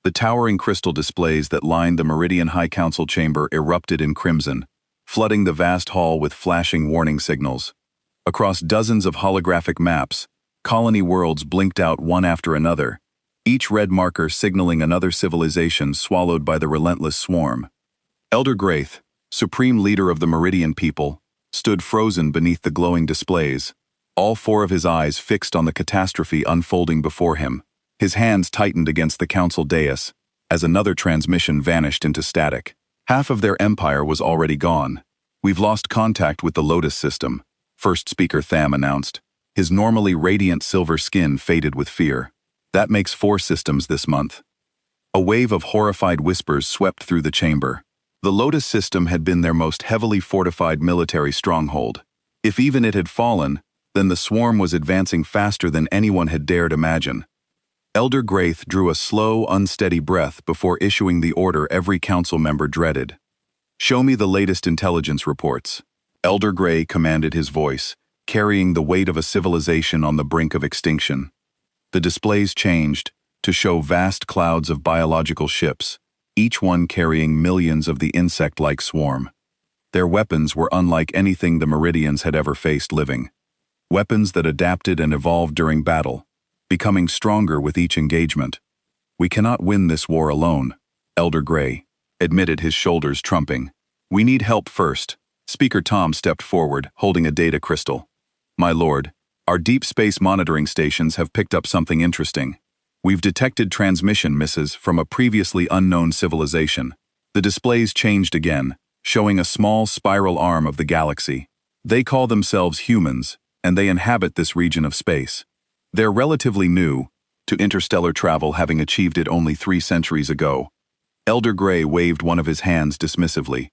The towering crystal displays that lined the Meridian High Council chamber erupted in crimson, flooding the vast hall with flashing warning signals. Across dozens of holographic maps, colony worlds blinked out one after another, each red marker signaling another civilization swallowed by the relentless swarm. Elder Graith, supreme leader of the Meridian people, stood frozen beneath the glowing displays, all four of his eyes fixed on the catastrophe unfolding before him. His hands tightened against the council dais as another transmission vanished into static. Half of their empire was already gone. "We've lost contact with the Lotus system," First Speaker Tham announced. His normally radiant silver skin faded with fear. "That makes 4 systems this month." A wave of horrified whispers swept through the chamber. The Lotus system had been their most heavily fortified military stronghold. If even it had fallen, then the swarm was advancing faster than anyone had dared imagine. Elder Graith drew a slow, unsteady breath before issuing the order every council member dreaded. "Show me the latest intelligence reports." Elder Gray commanded, his voice carrying the weight of a civilization on the brink of extinction. The displays changed to show vast clouds of biological ships, each one carrying millions of the insect-like swarm. Their weapons were unlike anything the Meridians had ever faced living. Weapons that adapted and evolved during battle, becoming stronger with each engagement. "We cannot win this war alone," Elder Gray admitted, his shoulders trumping. "We need help first." Speaker Tom stepped forward, holding a data crystal. "My lord, our deep space monitoring stations have picked up something interesting. We've detected transmission misses from a previously unknown civilization." The displays changed again, showing a small spiral arm of the galaxy. "They call themselves humans, and they inhabit this region of space. They're relatively new, to interstellar travel having achieved it only 3 centuries ago." Elder Gray waved one of his hands dismissively.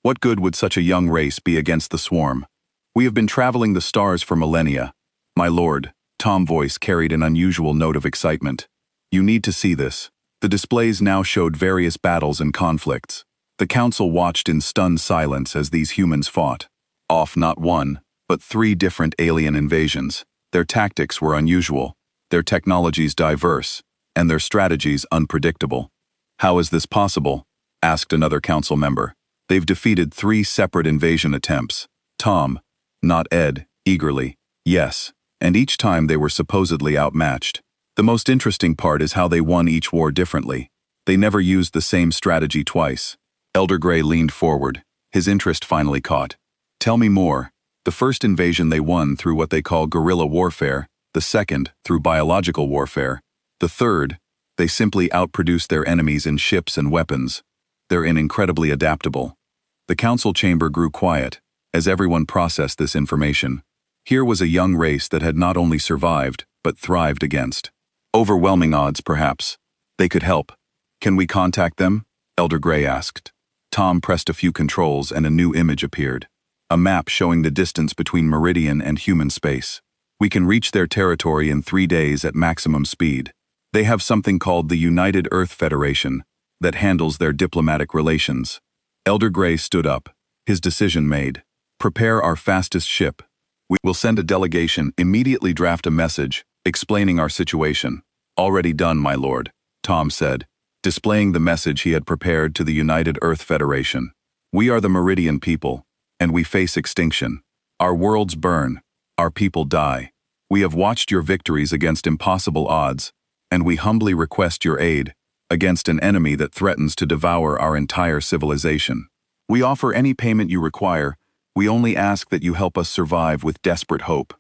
"What good would such a young race be against the swarm? We have been traveling the stars for millennia." "My lord," Tom's voice carried an unusual note of excitement. "You need to see this." The displays now showed various battles and conflicts. The council watched in stunned silence as these humans fought off not 1, but 3 different alien invasions. Their tactics were unusual, their technologies diverse, and their strategies unpredictable. "How is this possible?" asked another council member. "They've defeated 3 separate invasion attempts." Tom, not Ed, eagerly. "Yes, and each time they were supposedly outmatched. The most interesting part is how they won each war differently. They never used the same strategy twice." Elder Gray leaned forward, his interest finally caught. "Tell me more." "The first invasion they won through what they call guerrilla warfare, the second through biological warfare. The third, they simply outproduced their enemies in ships and weapons. They're incredibly adaptable." The council chamber grew quiet as everyone processed this information. Here was a young race that had not only survived, but thrived against overwhelming odds, perhaps. "They could help. Can we contact them?" Elder Gray asked. Tom pressed a few controls and a new image appeared. A map showing the distance between Meridian and human space. "We can reach their territory in 3 days at maximum speed. They have something called the United Earth Federation that handles their diplomatic relations." Elder Gray stood up, his decision made. "Prepare our fastest ship. We will send a delegation, immediately draft a message explaining our situation." "Already done, my lord," Tom said, displaying the message he had prepared to the United Earth Federation. "We are the Meridian people, and we face extinction. Our worlds burn, our people die. We have watched your victories against impossible odds, and we humbly request your aid against an enemy that threatens to devour our entire civilization. We offer any payment you require. We only ask that you help us survive with desperate hope."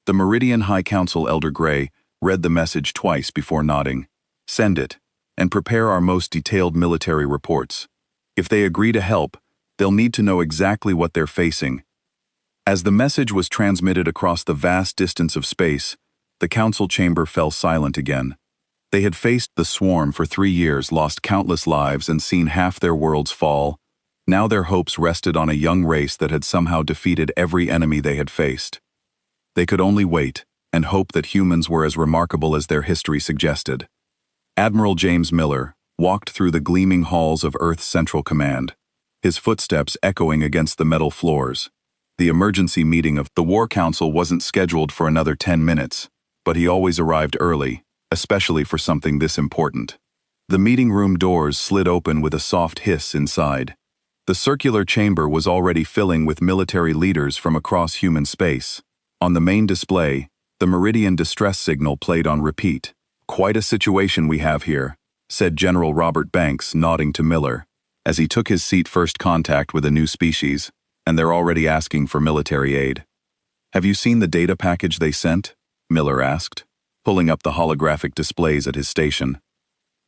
The Meridian High Council Elder Gray read the message twice before nodding. "Send it, and prepare our most detailed military reports. If they agree to help, they'll need to know exactly what they're facing." As the message was transmitted across the vast distance of space, the council chamber fell silent again. They had faced the swarm for 3 years, lost countless lives, and seen half their worlds fall. Now their hopes rested on a young race that had somehow defeated every enemy they had faced. They could only wait and hope that humans were as remarkable as their history suggested. Admiral James Miller walked through the gleaming halls of Earth's Central Command, his footsteps echoing against the metal floors. The emergency meeting of the War Council wasn't scheduled for another 10 minutes, but he always arrived early, especially for something this important. The meeting room doors slid open with a soft hiss inside. The circular chamber was already filling with military leaders from across human space. On the main display, the Meridian distress signal played on repeat. "Quite a situation we have here," said General Robert Banks, nodding to Miller, as he took his seat. "First contact with a new species, and they're already asking for military aid." "Have you seen the data package they sent?" Miller asked, pulling up the holographic displays at his station.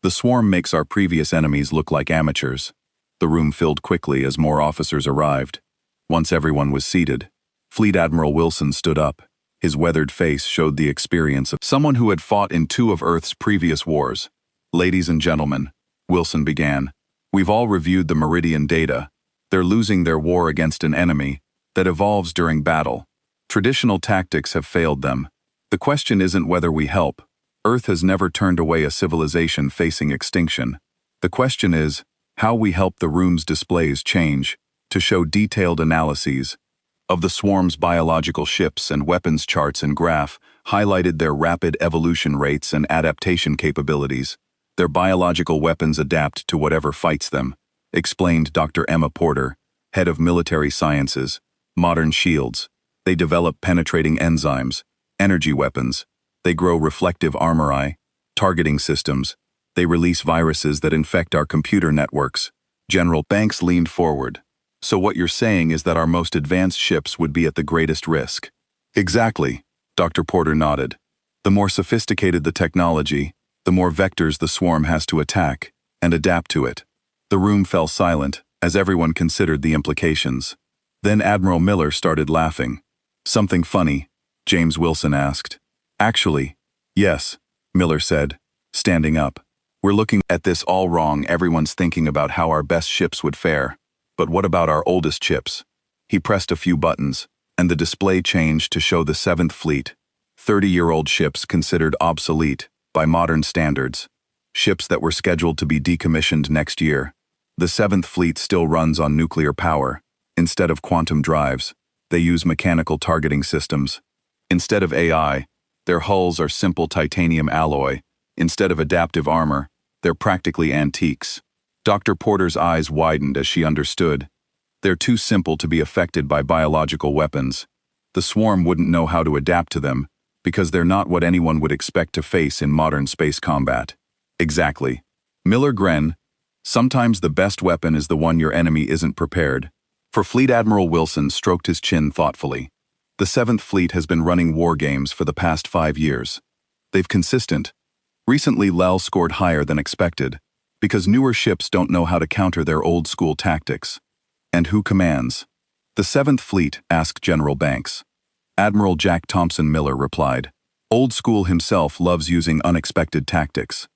"The swarm makes our previous enemies look like amateurs." The room filled quickly as more officers arrived. Once everyone was seated, Fleet Admiral Wilson stood up. His weathered face showed the experience of someone who had fought in 2 of Earth's previous wars. "Ladies and gentlemen," Wilson began, "we've all reviewed the Meridian data. They're losing their war against an enemy that evolves during battle. Traditional tactics have failed them. The question isn't whether we help. Earth has never turned away a civilization facing extinction. The question is how we help." The room's displays change to show detailed analyses of the swarm's biological ships, and weapons charts and graph highlighted their rapid evolution rates and adaptation capabilities. "Their biological weapons adapt to whatever fights them," explained Dr. Emma Porter, head of military sciences. "Modern shields. They develop penetrating enzymes, energy weapons. They grow reflective armor, targeting systems. They release viruses that infect our computer networks." General Banks leaned forward. "So what you're saying is that our most advanced ships would be at the greatest risk?" "Exactly," Dr. Porter nodded. "The more sophisticated the technology, the more vectors the swarm has to attack and adapt to it." The room fell silent as everyone considered the implications. Then Admiral Miller started laughing. "Something funny?" James Wilson asked. "Actually, yes," Miller said, standing up. "We're looking at this all wrong. Everyone's thinking about how our best ships would fare. But what about our oldest ships?" He pressed a few buttons, and the display changed to show the 7th Fleet, 30-year-old ships considered obsolete by modern standards, ships that were scheduled to be decommissioned next year. The 7th Fleet still runs on nuclear power. Instead of quantum drives, they use mechanical targeting systems. Instead of AI, their hulls are simple titanium alloy. Instead of adaptive armor, they're practically antiques. Dr. Porter's eyes widened as she understood. They're too simple to be affected by biological weapons. The swarm wouldn't know how to adapt to them, because they're not what anyone would expect to face in modern space combat. Exactly. Miller grinned. "Sometimes the best weapon is the one your enemy isn't prepared." For Fleet Admiral Wilson stroked his chin thoughtfully. "The 7th Fleet has been running war games for the past 5 years. They've consistent. Recently Lel scored higher than expected, because newer ships don't know how to counter their old-school tactics." "And who commands?" "The 7th Fleet," asked General Banks. Admiral Jack Thompson Miller replied. "Old School himself loves using unexpected tactics.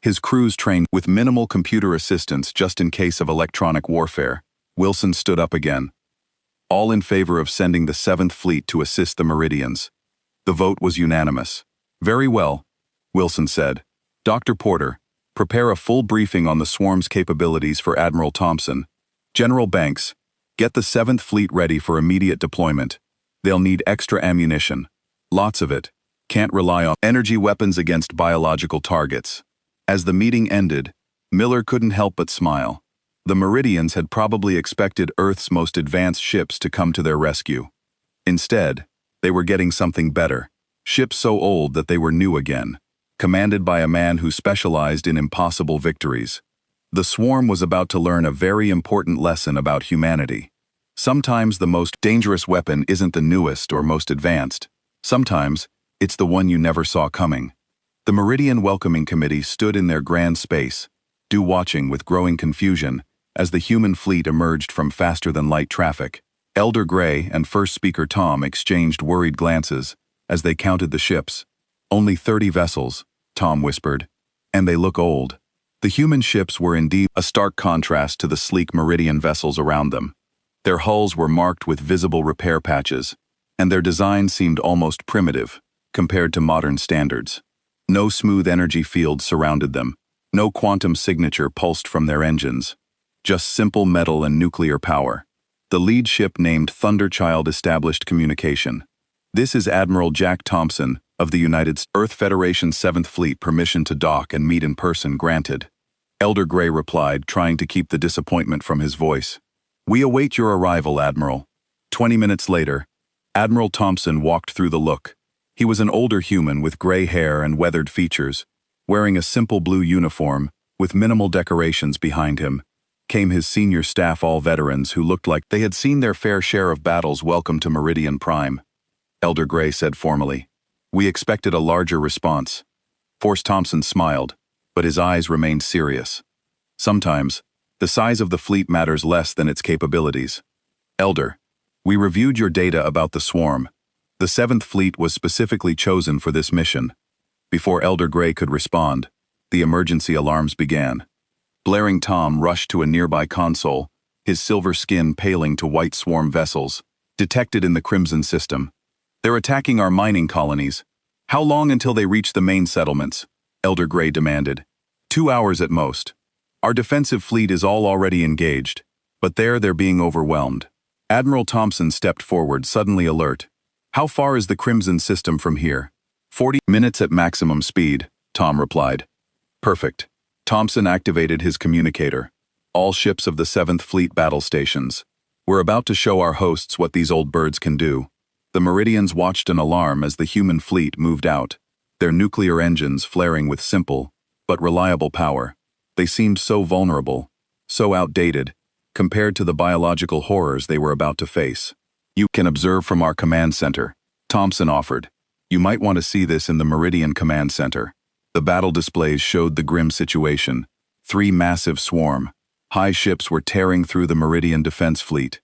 His crews train with minimal computer assistance just in case of electronic warfare." Wilson stood up again. "All in favor of sending the 7th Fleet to assist the Meridians." The vote was unanimous. "Very well," Wilson said. "Dr. Porter, prepare a full briefing on the swarm's capabilities for Admiral Thompson. General Banks, get the 7th Fleet ready for immediate deployment. They'll need extra ammunition. Lots of it. Can't rely on energy weapons against biological targets." As the meeting ended, Miller couldn't help but smile. The Meridians had probably expected Earth's most advanced ships to come to their rescue. Instead, they were getting something better. Ships so old that they were new again, commanded by a man who specialized in impossible victories. The swarm was about to learn a very important lesson about humanity. Sometimes the most dangerous weapon isn't the newest or most advanced. Sometimes, it's the one you never saw coming. The Meridian Welcoming Committee stood in their grand space, watching with growing confusion as the human fleet emerged from faster-than-light traffic. Elder Gray and First Speaker Tom exchanged worried glances as they counted the ships. "Only 30 vessels," Tom whispered, "and they look old." The human ships were indeed a stark contrast to the sleek Meridian vessels around them. Their hulls were marked with visible repair patches, and their design seemed almost primitive compared to modern standards. No smooth energy fields surrounded them. No quantum signature pulsed from their engines. Just simple metal and nuclear power. The lead ship named Thunderchild established communication. "This is Admiral Jack Thompson of the United States Earth Federation 7th Fleet. Permission to dock and meet in person granted." Elder Gray replied, trying to keep the disappointment from his voice. "We await your arrival, Admiral." 20 minutes later, Admiral Thompson walked through the look. He was an older human with gray hair and weathered features. Wearing a simple blue uniform, with minimal decorations behind him, came his senior staff, all veterans who looked like they had seen their fair share of battles. "Welcome to Meridian Prime," Elder Gray said formally. "We expected a larger response." Force Thompson smiled, but his eyes remained serious. "Sometimes, the size of the fleet matters less than its capabilities. Elder, we reviewed your data about the swarm. The 7th Fleet was specifically chosen for this mission." Before Elder Gray could respond, the emergency alarms began. Blaring Tom rushed to a nearby console, his silver skin paling to white swarm vessels, detected in the Crimson system. "They're attacking our mining colonies. How long until they reach the main settlements?" Elder Gray demanded. 2 hours at most. Our defensive fleet is all already engaged, but they're being overwhelmed." Admiral Thompson stepped forward, suddenly alert. "How far is the Crimson system from here?" 40 minutes at maximum speed, Tom replied. "Perfect." Thompson activated his communicator. "All ships of the 7th Fleet battle stations. We're about to show our hosts what these old birds can do." The Meridians watched in alarm as the human fleet moved out, their nuclear engines flaring with simple, but reliable power. They seemed so vulnerable, so outdated, compared to the biological horrors they were about to face. "You can observe from our command center," Thompson offered. "You might want to see this in the Meridian Command Center." The battle displays showed the grim situation. 3 massive swarm, high ships were tearing through the Meridian defense fleet,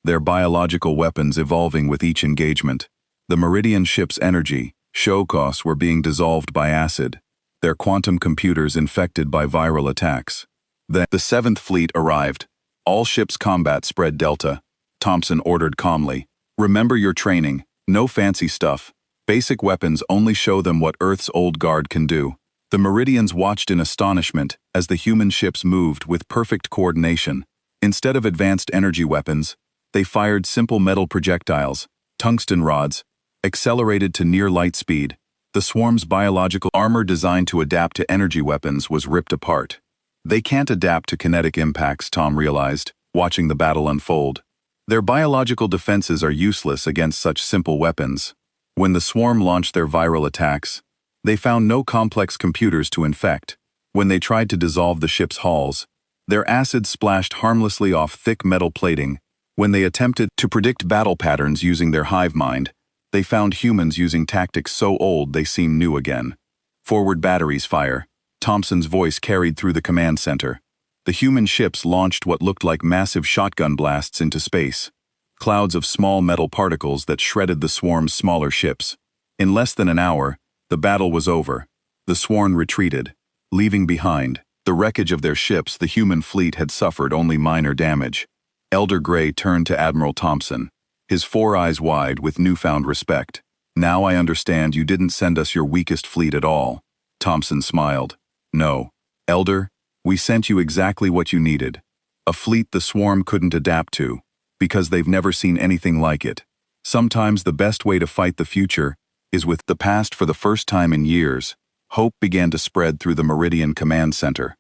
their biological weapons evolving with each engagement. The Meridian ships' energy, Shokos, were being dissolved by acid, their quantum computers infected by viral attacks. Then the 7th Fleet arrived. "All ships combat spread Delta," Thompson ordered calmly. "Remember your training, no fancy stuff. Basic weapons only show them what Earth's old guard can do." The Meridians watched in astonishment as the human ships moved with perfect coordination. Instead of advanced energy weapons, they fired simple metal projectiles, tungsten rods, accelerated to near light speed. The swarm's biological armor designed to adapt to energy weapons was ripped apart. "They can't adapt to kinetic impacts," Tom realized, watching the battle unfold. "Their biological defenses are useless against such simple weapons." When the swarm launched their viral attacks, they found no complex computers to infect. When they tried to dissolve the ship's hulls, their acid splashed harmlessly off thick metal plating. When they attempted to predict battle patterns using their hive mind, they found humans using tactics so old they seemed new again. "Forward batteries fire," Thompson's voice carried through the command center. The human ships launched what looked like massive shotgun blasts into space, clouds of small metal particles that shredded the swarm's smaller ships. In less than an hour, the battle was over. The swarm retreated, leaving behind the wreckage of their ships. The human fleet had suffered only minor damage. Elder Gray turned to Admiral Thompson, his 4 eyes wide with newfound respect. "Now I understand you didn't send us your weakest fleet at all." Thompson smiled. "No, Elder, we sent you exactly what you needed. A fleet the swarm couldn't adapt to, because they've never seen anything like it. Sometimes the best way to fight the future is with the past." For the first time in years, hope began to spread through the Meridian Command Center.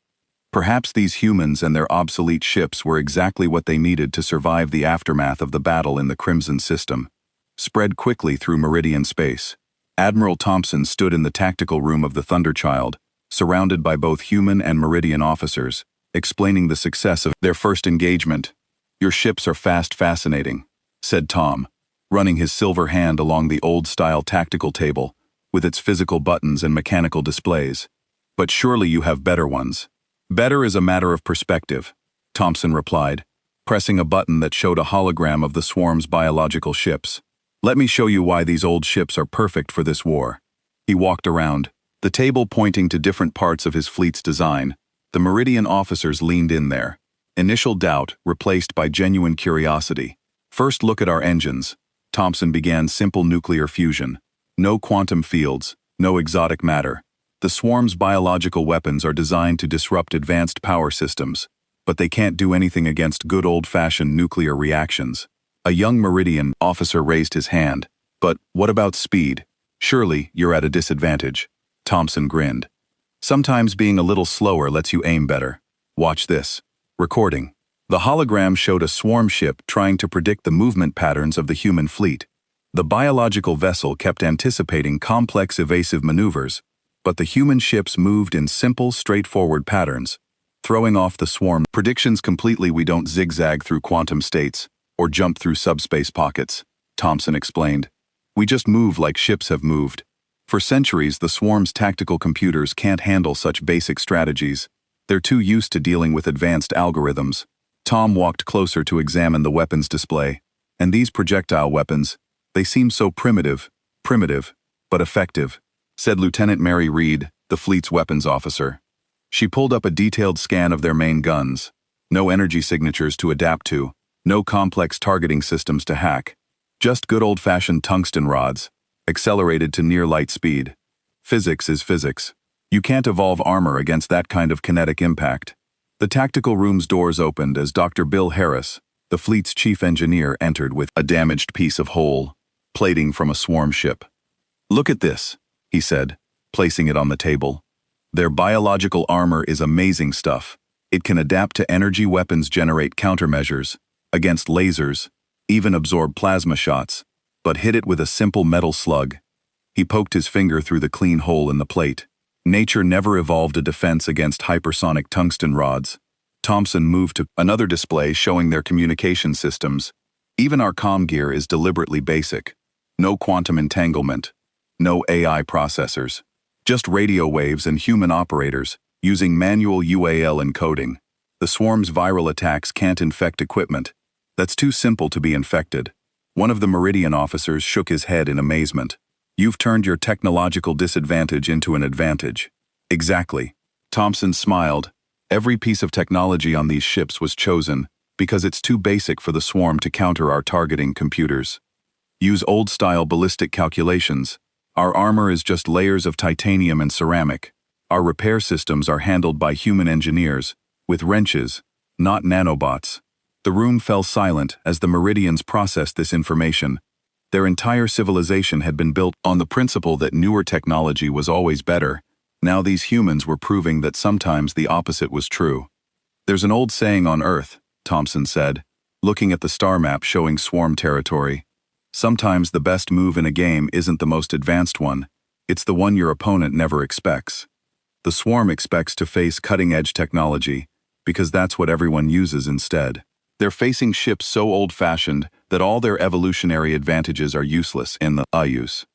Perhaps these humans and their obsolete ships were exactly what they needed to survive the aftermath of the battle in the Crimson system. Spread quickly through Meridian space, Admiral Thompson stood in the tactical room of the Thunderchild, surrounded by both human and Meridian officers, explaining the success of their first engagement. "Your ships are fascinating," said Tom, running his silver hand along the old-style tactical table, with its physical buttons and mechanical displays. "But surely you have better ones." "Better is a matter of perspective," Thompson replied, pressing a button that showed a hologram of the swarm's biological ships. "Let me show you why these old ships are perfect for this war." He walked around, the table pointing to different parts of his fleet's design. The Meridian officers leaned in there, initial doubt replaced by genuine curiosity. "First, look at our engines." Thompson began. "Simple nuclear fusion. No quantum fields, no exotic matter. The swarm's biological weapons are designed to disrupt advanced power systems, but they can't do anything against good old-fashioned nuclear reactions." A young Meridian officer raised his hand. "But what about speed? Surely you're at a disadvantage." Thompson grinned. Sometimes being a little slower lets you aim better. Watch this. Recording. The hologram showed a swarm ship trying to predict the movement patterns of the human fleet. The biological vessel kept anticipating complex evasive maneuvers, but the human ships moved in simple, straightforward patterns, throwing off the swarm predictions completely. We don't zigzag through quantum states or jump through subspace pockets, Thompson explained. We just move like ships have moved. For centuries, the swarm's tactical computers can't handle such basic strategies. They're too used to dealing with advanced algorithms. Tom walked closer to examine the weapons display. And these projectile weapons, they seem so primitive, but effective, said Lieutenant Mary Reed, the fleet's weapons officer. She pulled up a detailed scan of their main guns. No energy signatures to adapt to, no complex targeting systems to hack. Just good old-fashioned tungsten rods, accelerated to near light speed. Physics is physics. You can't evolve armor against that kind of kinetic impact. The tactical room's doors opened as Dr. Bill Harris, the fleet's chief engineer, entered with a damaged piece of hull plating from a swarm ship. Look at this, he said, placing it on the table. Their biological armor is amazing stuff. It can adapt to energy weapons, generate countermeasures against lasers, even absorb plasma shots, but hit it with a simple metal slug. He poked his finger through the clean hole in the plate. Nature never evolved a defense against hypersonic tungsten rods. Thompson moved to another display showing their communication systems. Even our comm gear is deliberately basic. No quantum entanglement. No AI processors. Just radio waves and human operators, using manual UAL encoding. The swarm's viral attacks can't infect equipment. That's too simple to be infected. One of the Meridian officers shook his head in amazement. You've turned your technological disadvantage into an advantage. Exactly. Thompson smiled. Every piece of technology on these ships was chosen because it's too basic for the swarm to counter our targeting computers. Use old-style ballistic calculations. Our armor is just layers of titanium and ceramic. Our repair systems are handled by human engineers, with wrenches, not nanobots. The room fell silent as the Meridians processed this information. Their entire civilization had been built on the principle that newer technology was always better. Now these humans were proving that sometimes the opposite was true. There's an old saying on Earth, Thompson said, looking at the star map showing swarm territory. Sometimes the best move in a game isn't the most advanced one, it's the one your opponent never expects. The swarm expects to face cutting-edge technology, because that's what everyone uses instead. They're facing ships so old-fashioned that all their evolutionary advantages are useless in the use.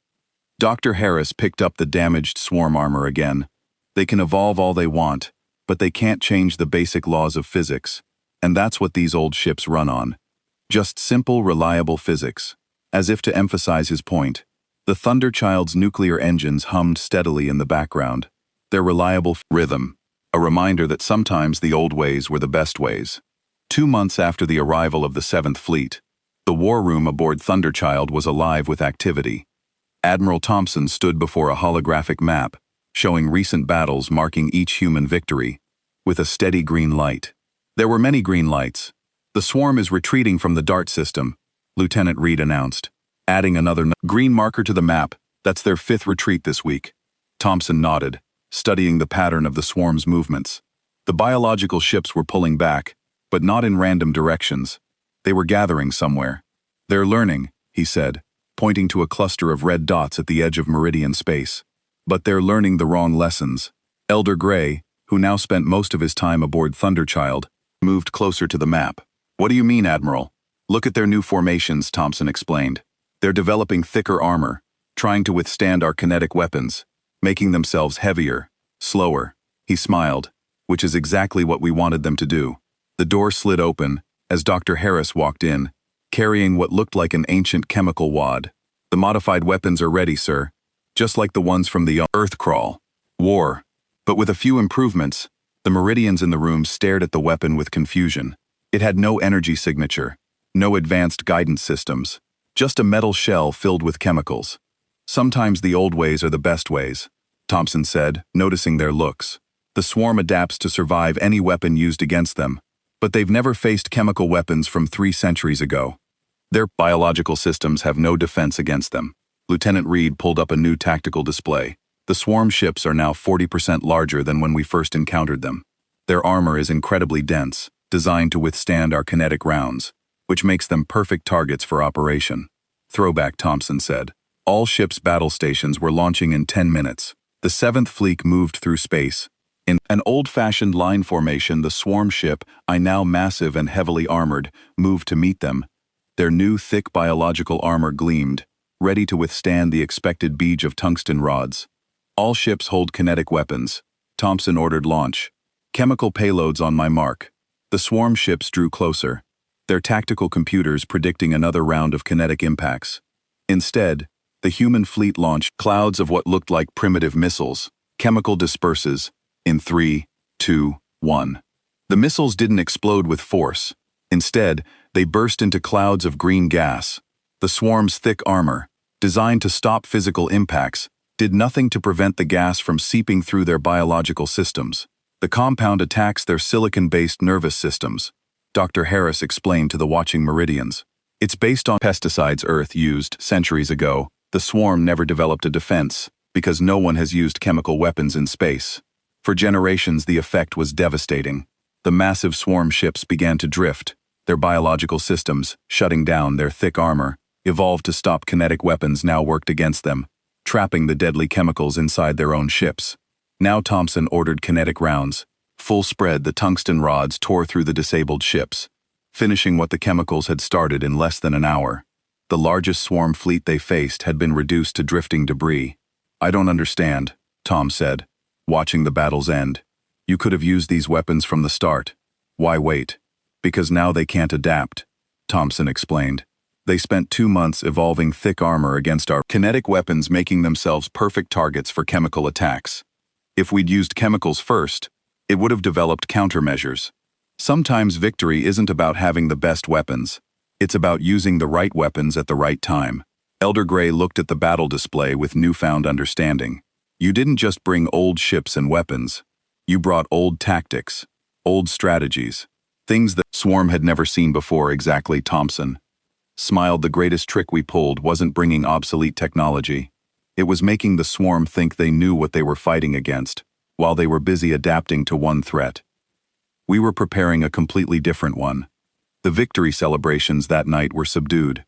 Dr. Harris picked up the damaged swarm armor again. They can evolve all they want, but they can't change the basic laws of physics, and that's what these old ships run on. Just simple, reliable physics. As if to emphasize his point, the Thunderchild's nuclear engines hummed steadily in the background. Their reliable rhythm, a reminder that sometimes the old ways were the best ways. 2 months after the arrival of the 7th Fleet, the war room aboard Thunderchild was alive with activity. Admiral Thompson stood before a holographic map, showing recent battles marking each human victory, with a steady green light. There were many green lights. The swarm is retreating from the DART system, Lieutenant Reed announced, adding another green marker to the map. That's their 5th retreat this week. Thompson nodded, studying the pattern of the swarm's movements. The biological ships were pulling back, but not in random directions. They were gathering somewhere. They're learning, he said, pointing to a cluster of red dots at the edge of Meridian space. But they're learning the wrong lessons. Elder Gray, who now spent most of his time aboard Thunderchild, moved closer to the map. What do you mean, Admiral? Look at their new formations, Thompson explained. They're developing thicker armor, trying to withstand our kinetic weapons, making themselves heavier, slower. He smiled, which is exactly what we wanted them to do. The door slid open as Dr. Harris walked in, carrying what looked like an ancient chemical wad. The modified weapons are ready, sir, just like the ones from the Earthcrawl War. But with a few improvements, the Meridians in the room stared at the weapon with confusion. It had no energy signature, no advanced guidance systems, just a metal shell filled with chemicals. Sometimes the old ways are the best ways, Thompson said, noticing their looks. The swarm adapts to survive any weapon used against them, but they've never faced chemical weapons from 3 centuries ago. Their biological systems have no defense against them. Lieutenant Reed pulled up a new tactical display. The swarm ships are now 40% larger than when we first encountered them. Their armor is incredibly dense, designed to withstand our kinetic rounds, which makes them perfect targets for operation. Throwback, Thompson said. All ships' battle stations were launching in 10 minutes. The 7th Fleet moved through space. In an old-fashioned line formation, the swarm ship, now massive and heavily armored, moved to meet them. Their new, thick biological armor gleamed, ready to withstand the expected beach of tungsten rods. All ships hold kinetic weapons. Thompson ordered launch. Chemical payloads on my mark. The swarm ships drew closer, their tactical computers predicting another round of kinetic impacts. Instead, the human fleet launched clouds of what looked like primitive missiles. Chemical disperses. In 3, 2, 1. The missiles didn't explode with force. Instead, they burst into clouds of green gas. The swarm's thick armor, designed to stop physical impacts, did nothing to prevent the gas from seeping through their biological systems. The compound attacks their silicon-based nervous systems, Dr. Harris explained to the watching Meridians. It's based on pesticides Earth used centuries ago. The swarm never developed a defense, because no one has used chemical weapons in space. For generations, the effect was devastating. The massive swarm ships began to drift, their biological systems, shutting down their thick armor, evolved to stop kinetic weapons now worked against them, trapping the deadly chemicals inside their own ships. Now Thompson ordered kinetic rounds. Full spread, the tungsten rods tore through the disabled ships, finishing what the chemicals had started in less than an hour. The largest swarm fleet they faced had been reduced to drifting debris. I don't understand, Tom said, watching the battle's end. You could have used these weapons from the start. Why wait? Because now they can't adapt, Thompson explained. They spent 2 months evolving thick armor against our kinetic weapons, making themselves perfect targets for chemical attacks. If we'd used chemicals first, it would have developed countermeasures. Sometimes victory isn't about having the best weapons. It's about using the right weapons at the right time. Elder Gray looked at the battle display with newfound understanding. You didn't just bring old ships and weapons. You brought old tactics, old strategies, things that Swarm had never seen before. Exactly, Thompson smiled. The greatest trick we pulled wasn't bringing obsolete technology. It was making the Swarm think they knew what they were fighting against, while they were busy adapting to one threat. We were preparing a completely different one. The victory celebrations that night were subdued.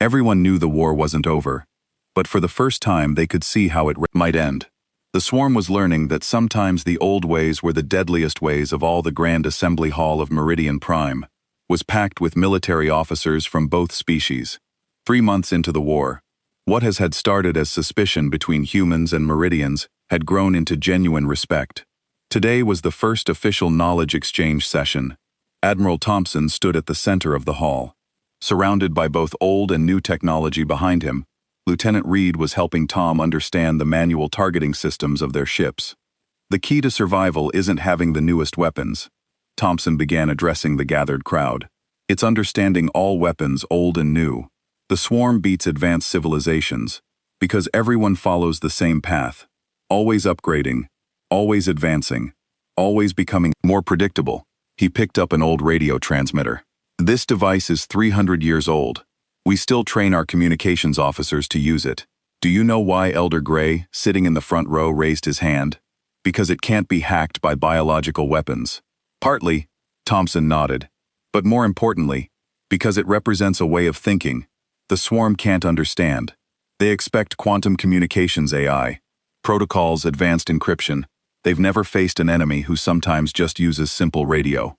Everyone knew the war wasn't over, but for the first time they could see how it might end. The Swarm was learning that sometimes the old ways were the deadliest ways of all. The Grand Assembly Hall of Meridian Prime was packed with military officers from both species. 3 months into the war, what had started as suspicion between humans and Meridians had grown into genuine respect. Today was the first official knowledge exchange session. Admiral Thompson stood at the center of the hall. Surrounded by both old and new technology behind him, Lieutenant Reed was helping Tom understand the manual targeting systems of their ships. The key to survival isn't having the newest weapons. Thompson began addressing the gathered crowd. It's understanding all weapons, old and new. The Swarm beats advanced civilizations because everyone follows the same path. Always upgrading, always advancing, always becoming more predictable. He picked up an old radio transmitter. This device is 300 years old. We still train our communications officers to use it. Do you know why Elder Gray, sitting in the front row, raised his hand? Because it can't be hacked by biological weapons. Partly, Thompson nodded. But more importantly, because it represents a way of thinking the Swarm can't understand. They expect quantum communications AI, protocols, advanced encryption. They've never faced an enemy who sometimes just uses simple radio.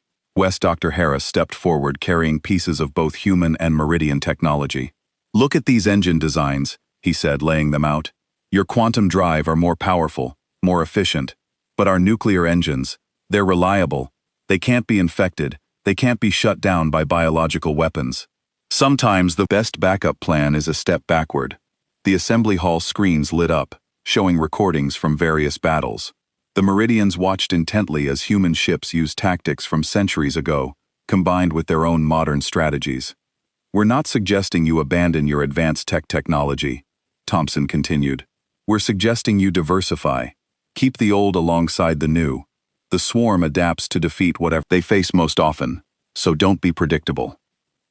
Dr. Harris stepped forward carrying pieces of both human and Meridian technology. Look at these engine designs, he said, laying them out. Your quantum drive are more powerful, more efficient. But our nuclear engines, they're reliable. They can't be infected. They can't be shut down by biological weapons. Sometimes the best backup plan is a step backward. The assembly hall screens lit up, showing recordings from various battles. The Meridians watched intently as human ships used tactics from centuries ago, combined with their own modern strategies. We're not suggesting you abandon your advanced technology, Thompson continued. We're suggesting you diversify. Keep the old alongside the new. The Swarm adapts to defeat whatever they face most often, so don't be predictable.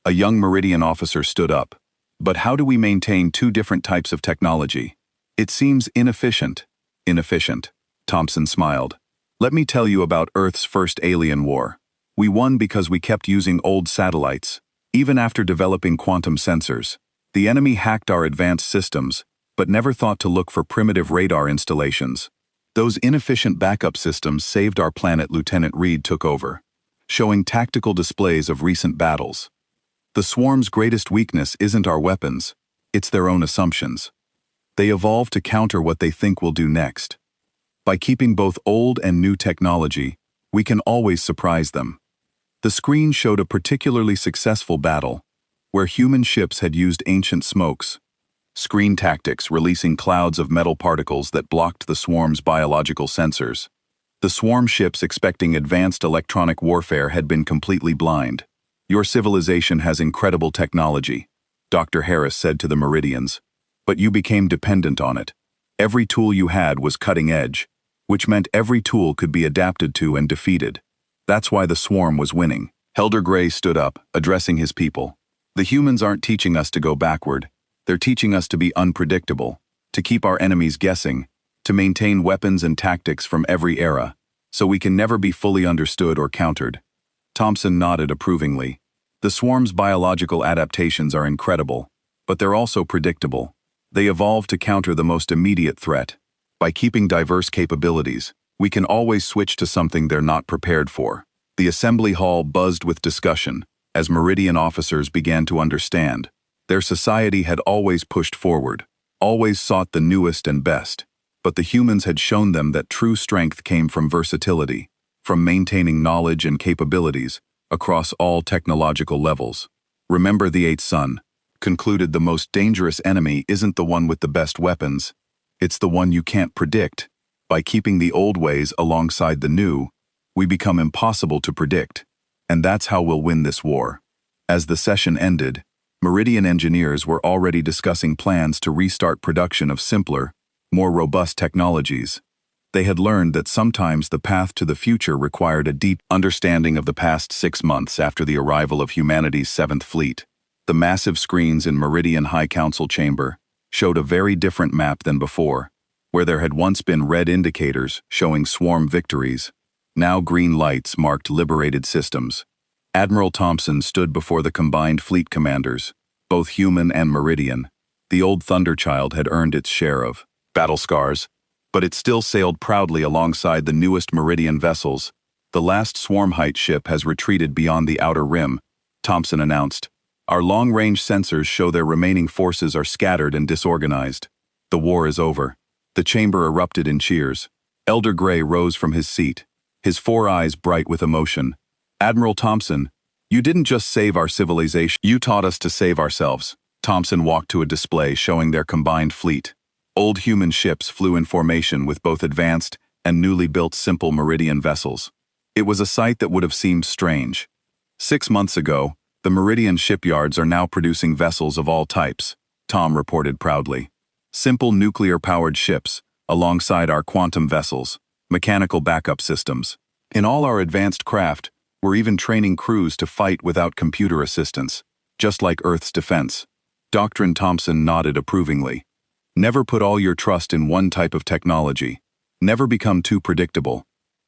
A young Meridian officer stood up. But how do we maintain 2 different types of technology? It seems inefficient. Inefficient. Thompson smiled. Let me tell you about Earth's first alien war. We won because we kept using old satellites. Even after developing quantum sensors, the enemy hacked our advanced systems, but never thought to look for primitive radar installations. Those inefficient backup systems saved our planet. Lieutenant Reed took over, showing tactical displays of recent battles. The swarm's greatest weakness isn't our weapons, it's their own assumptions. They evolve to counter what they think we'll do next. By keeping both old and new technology, we can always surprise them. The screen showed a particularly successful battle, where human ships had used ancient smokes. Screen tactics releasing clouds of metal particles that blocked the swarm's biological sensors. The swarm ships expecting advanced electronic warfare had been completely blind. Your civilization has incredible technology, Dr. Harris said to the Meridians, but you became dependent on it. Every tool you had was cutting edge, which meant every tool could be adapted to and defeated. That's why the swarm was winning. Elder Gray stood up, addressing his people. The humans aren't teaching us to go backward. They're teaching us to be unpredictable, to keep our enemies guessing, to maintain weapons and tactics from every era, so we can never be fully understood or countered. Thompson nodded approvingly. The swarm's biological adaptations are incredible, but they're also predictable. They evolve to counter the most immediate threat. By keeping diverse capabilities, we can always switch to something they're not prepared for. The assembly hall buzzed with discussion as Meridian officers began to understand. Their society had always pushed forward, always sought the newest and best, but the humans had shown them that true strength came from versatility, from maintaining knowledge and capabilities across all technological levels. Remember the eighth son concluded the most dangerous enemy isn't the one with the best weapons, it's the one you can't predict. By keeping the old ways alongside the new, we become impossible to predict, and that's how we'll win this war. As the session ended, Meridian engineers were already discussing plans to restart production of simpler, more robust technologies. They had learned that sometimes the path to the future required a deep understanding of the past 6 months after the arrival of humanity's 7th Fleet. The massive screens in Meridian High Council Chamber showed a very different map than before. Where there had once been red indicators showing swarm victories, now green lights marked liberated systems. Admiral Thompson stood before the combined fleet commanders, both human and Meridian. The old Thunderchild had earned its share of battle scars, but it still sailed proudly alongside the newest Meridian vessels. The last swarm height ship has retreated beyond the outer rim, Thompson announced. Our long-range sensors show their remaining forces are scattered and disorganized. The war is over. The chamber erupted in cheers. Elder Gray rose from his seat, his 4 eyes bright with emotion. Admiral Thompson, you didn't just save our civilization, you taught us to save ourselves. Thompson walked to a display showing their combined fleet. Old human ships flew in formation with both advanced and newly built simple Meridian vessels. It was a sight that would have seemed strange. 6 months ago, the Meridian shipyards are now producing vessels of all types, Tom reported proudly. Simple nuclear-powered ships, alongside our quantum vessels, mechanical backup systems. In all our advanced craft, we're even training crews to fight without computer assistance, just like Earth's defense. Dr. Thompson nodded approvingly. Never put all your trust in one type of technology. Never become too predictable.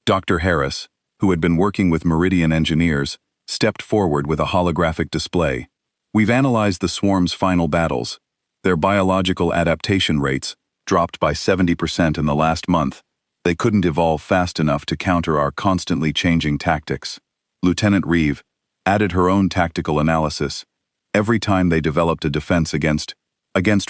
Dr. Harris, who had been working with Meridian engineers, stepped forward with a holographic display. We've analyzed the swarm's final battles. Their biological adaptation rates dropped by 70% in the last month. They couldn't evolve fast enough to counter our constantly changing tactics. Lieutenant Reeve added her own tactical analysis. Every time they developed a defense against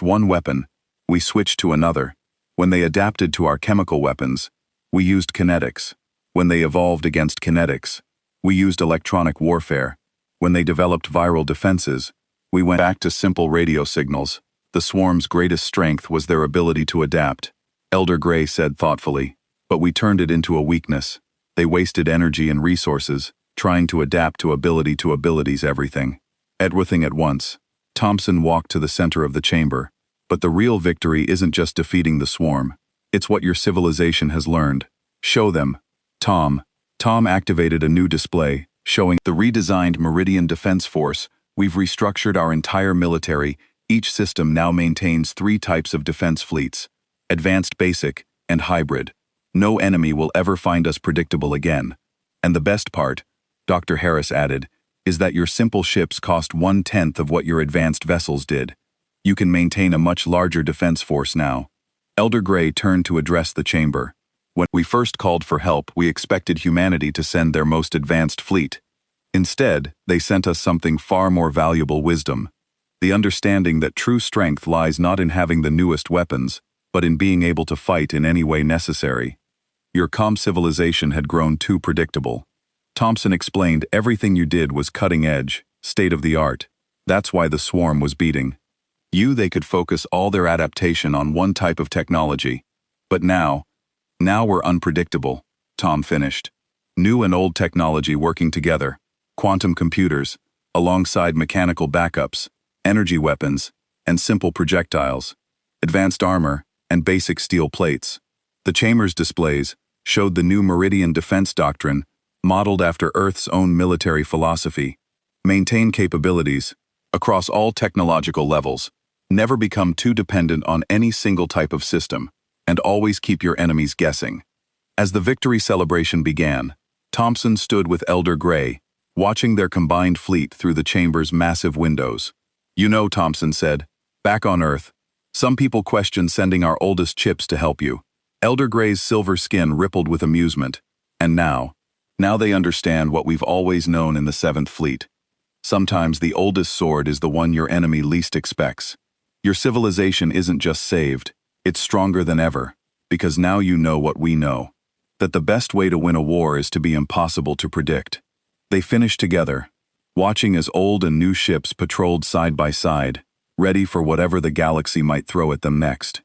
one weapon, we switched to another. When they adapted to our chemical weapons, we used kinetics. When they evolved against kinetics, we used electronic warfare. When they developed viral defenses, we went back to simple radio signals. The swarm's greatest strength was their ability to adapt, Elder Gray said thoughtfully, but we turned it into a weakness. They wasted energy and resources, trying to adapt to abilities everything at once. Thompson walked to the center of the chamber. But the real victory isn't just defeating the swarm. It's what your civilization has learned. Show them. Tom activated a new display, showing the redesigned Meridian Defense Force. We've restructured our entire military. Each system now maintains 3 types of defense fleets: advanced basic, and hybrid. No enemy will ever find us predictable again. And the best part, Dr. Harris added, is that your simple ships cost 1/10 of what your advanced vessels did. You can maintain a much larger defense force now. Elder Gray turned to address the chamber. When we first called for help, we expected humanity to send their most advanced fleet. Instead, they sent us something far more valuable: wisdom. The understanding that true strength lies not in having the newest weapons, but in being able to fight in any way necessary. Your calm civilization had grown too predictable. Thompson explained everything you did was cutting edge, state of the art. That's why the swarm was beating. They could focus all their adaptation on one type of technology. But now we're unpredictable, Tom finished. New and old technology working together, quantum computers, alongside mechanical backups, energy weapons, and simple projectiles, advanced armor, and basic steel plates. The chamber's displays showed the new Meridian Defense Doctrine, modeled after Earth's own military philosophy. Maintain capabilities across all technological levels. Never become too dependent on any single type of system, and always keep your enemies guessing. As the victory celebration began, Thompson stood with Elder Gray, watching their combined fleet through the chamber's massive windows. You know, Thompson said, back on Earth, some people question sending our oldest chips to help you. Elder Gray's silver skin rippled with amusement. And now they understand what we've always known in the 7th Fleet. Sometimes the oldest sword is the one your enemy least expects. Your civilization isn't just saved, it's stronger than ever, because now you know what we know. That the best way to win a war is to be impossible to predict. They finished together, watching as old and new ships patrolled side by side, ready for whatever the galaxy might throw at them next.